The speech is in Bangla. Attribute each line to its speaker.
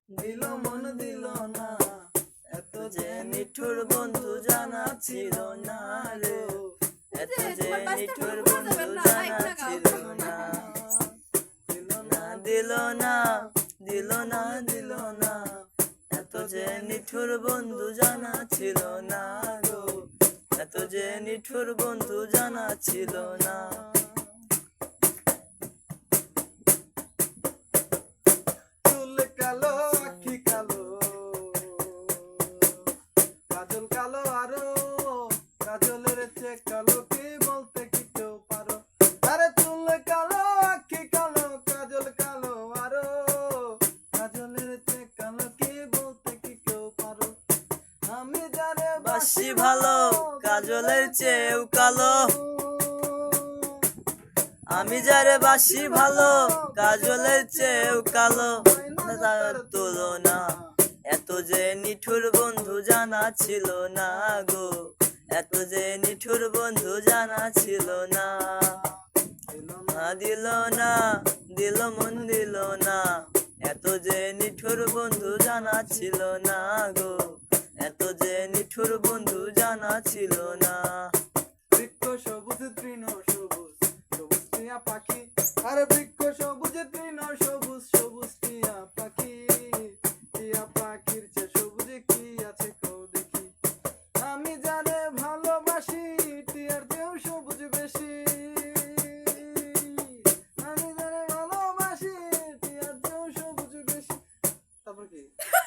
Speaker 1: দিল মন দিল না, এত যে নিঠুর বন্ধু জানা ছিল না রে, এত যে নিঠুর বন্ধু জানা ছিল না। দিল না দিল না দিল না দিল না, এত যে নিঠুর বন্ধু জানা ছিল না গো, এত যে নিঠুর বন্ধু জানা ছিল না। চুল কালো আখি কালো, কাজল কালো আরো, কাজলের চেয়ে কালো কি বলতে কি কেউ পারো? আরে চুল কালো আখি কালো, কাজল কালো আরো, কাজলের চেয়ে কালো কি বলতে কি কেউ পারো? আমি যারে বাসি ভালো, কাজলের চেয়েও কালো, আমি যারে বাসি ভালো, কাজলের চেয়েও কালো, তার তুলনা। এত যে নিঠুর বন্ধু জানা ছিল না গো, এত যে নিঠুর বন্ধু জানা ছিল না। দিল না দিল মন দিল না, এত যে নিঠুর বন্ধু জানা ছিল না গো, এত যে নিঠুর বন্ধু জানা ছিল না। বৃক্ষ সবুজ তৃণ সবুজ, সবুজ টিয়া পাখি, আরে বৃক্ষ